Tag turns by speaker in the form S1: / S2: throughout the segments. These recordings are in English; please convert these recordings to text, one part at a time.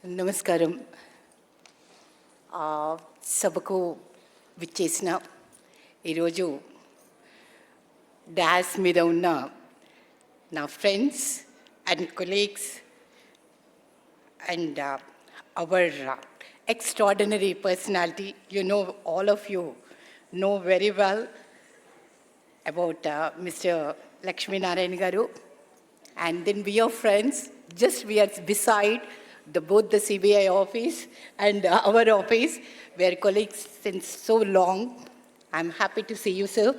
S1: Namaskaram. Sabaku vichesina iroju dais మీద ఉన్న నా friends and colleagues and our extraordinary personality. You know, all of you know very well about Mr. Lakshmi Narayan Garu. And then we are friends, just we are beside both the CBI office and our office. We are colleagues since so long. I'm happy to see you, sir.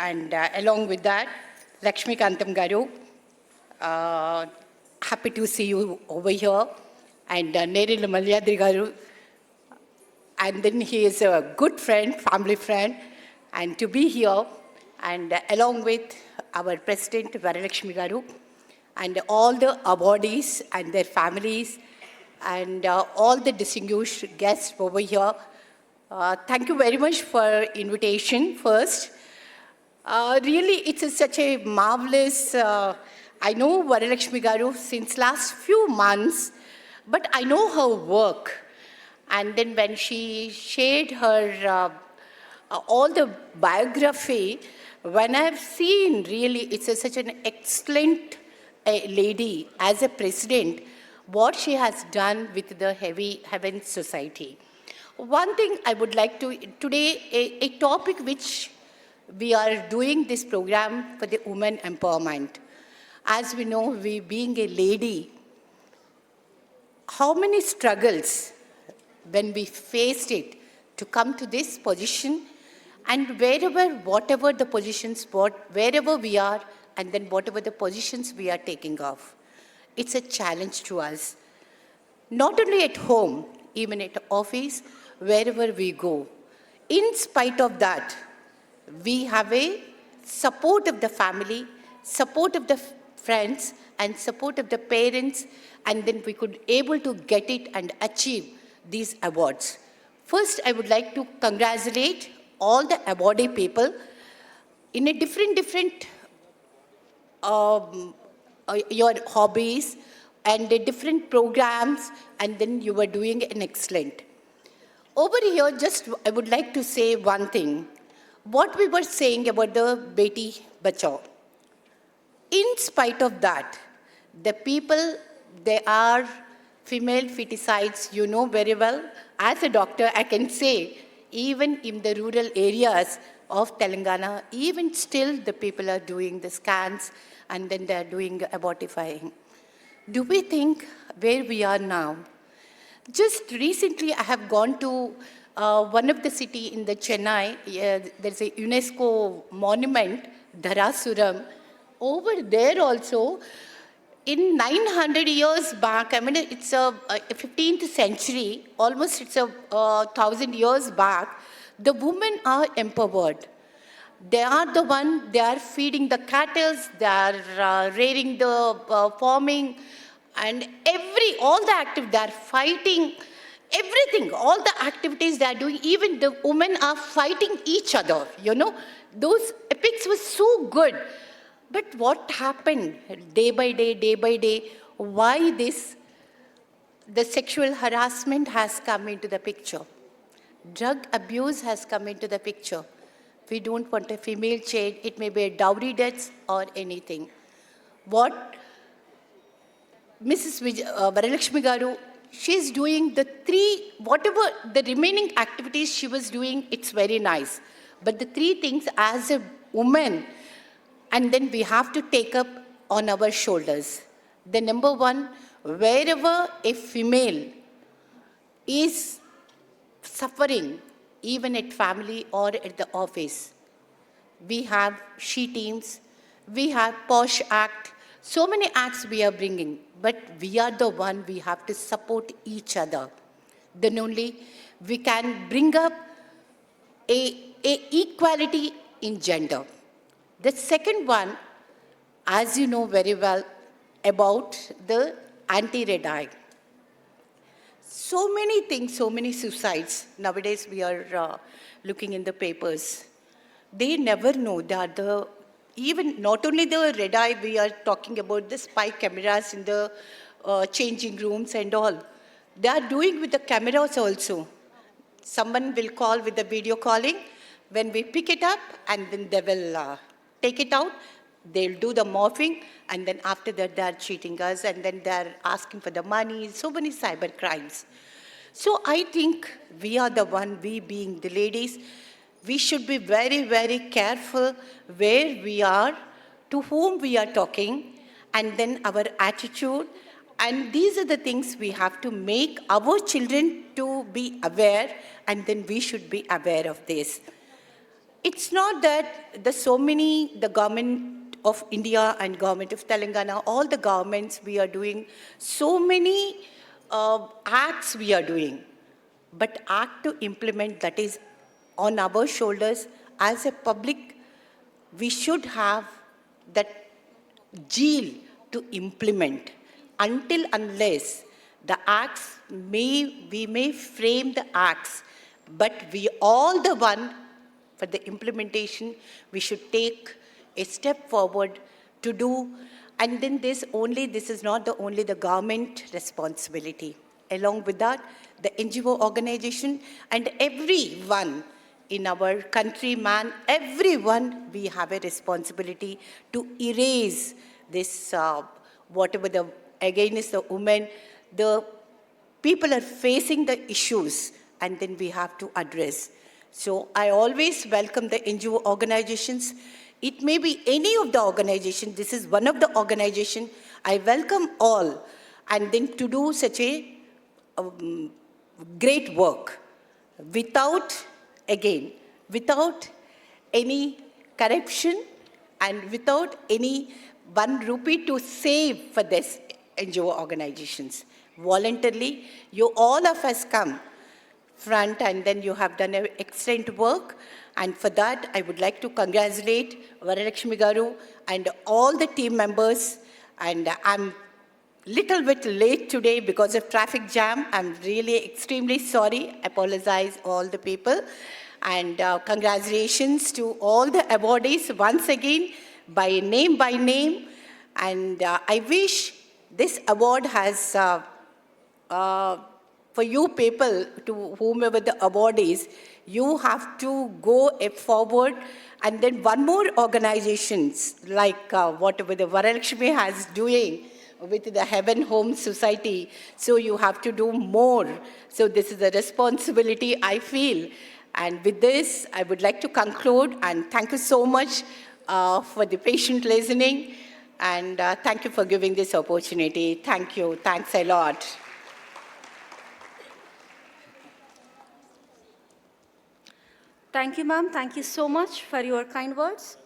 S1: And along with that, Lakshmi Kantam Garu, happy to see you over here. And Neril Malyadri Garu. And then he is a good friend, family friend. And to be here, and along with our President, Varalakshmi Garu, and all the awardees and their families, and all the distinguished guests over here. Thank you very much for invitation first. Really, it's such a marvelous, I know Varalakshmi Garu since last few months, but I know her work. And then when she shared her, all the biography, when I've seen really, it's such an excellent lady as a president, what she has done with the Heavy Heavens Society. One thing I would like to, today, a topic which we are doing this program for the women empowerment. As we know, we being a lady, how many struggles when we faced it to come to this position, and wherever, whatever the positions, wherever we are, and then whatever the positions we are taking off, it's a challenge to us. Not only at home, even at office, wherever we go. In spite of that, we have a support of the family, support of the friends, and support of the parents, and then we could able to get it and achieve these awards. First, I would like to congratulate all the awardee people in a different your hobbies and the different programs, and then you were doing an excellent. Over here, just I would like to say one thing. What we were saying about the Beti Bachao. In spite of that, the people, they are female feticides, you know very well. As a doctor, I can say, even in the rural areas of Telangana, even still the people are doing the scans and then they are doing abortifying. Do we think where we are now? Just recently, I have gone to one of the city in the Chennai. There's a UNESCO monument, Dharasuram. Over there also, in 900 years back, I mean, it's a 15th century, almost it's a 1,000 years back, the women are empowered. They are the one, they are feeding the cattle, they are rearing the farming, and all the activities, they are fighting, everything, all the activities they are doing, even the women are fighting each other, you know. Those epics were so good. But what happened day by day, why the sexual harassment has come into the picture. Drug abuse has come into the picture. We don't want a female child, it may be a dowry debts or anything. What Mrs. Varalakshmi Garu, she's doing whatever the remaining activities she was doing, it's very nice. But the three things as a woman, and then we have to take up on our shoulders. The number one, wherever a female is suffering, even at family or at the office, we have she teams, we have POSH Act, so many acts we are bringing, but we are the one, we have to support each other. Then only we can bring up a equality in gender. The second one, as you know very well, about the anti-red eye. So many things, so many suicides. Nowadays we are looking in the papers. They never know that even not only the red eye, we are talking about the spy cameras in the changing rooms and all. They are doing with the cameras also. Someone will call with the video calling. When we pick it up, and then they will take it out, they'll do the morphing, and then after that they are cheating us, and then they are asking for the money, so many cyber crimes. So I think we are the one, we being the ladies, we should be very, very careful where we are, to whom we are talking, and then our attitude. And these are the things we have to make our children to be aware, and then we should be aware of this. It's not that the government of India and government of Telangana, all the governments, we are doing so many acts we are doing. But act to implement, that is on our shoulders as a public, we should have that zeal to implement. Until unless the acts we may frame the acts, but we all the one for the implementation, we should take a step forward to do. And then this is not only the government responsibility. Along with that, the NGO organization and everyone in our country, everyone, we have a responsibility to erase this, whatever the, against the women, the people are facing the issues, and then we have to address. So I always welcome the NGO organizations. It may be any of the organizations. This is one of the organizations. I welcome all, and then to do such a great work without any corruption and without any 1 rupee to save for this NGO organizations. Voluntarily, you all of us come front, and then you have done an excellent work. And for that, I would like to congratulate Varalakshmi Garu and all the team members. And I'm little bit late today because of traffic jam. I'm really extremely sorry. Apologize all the people. And congratulations to all the awardees once again, by name. And I wish this award has for you people, to whomever the award is, you have to go forward. And then one more organizations, like whatever the Varalakshmi has doing with the Heaven Home Society, so you have to do more. So this is a responsibility I feel. And with this, I would like to conclude, and thank you so much for the patient listening, and thank you for giving this opportunity. Thank you. Thanks a lot.
S2: Thank you, ma'am. Thank you so much for your kind words.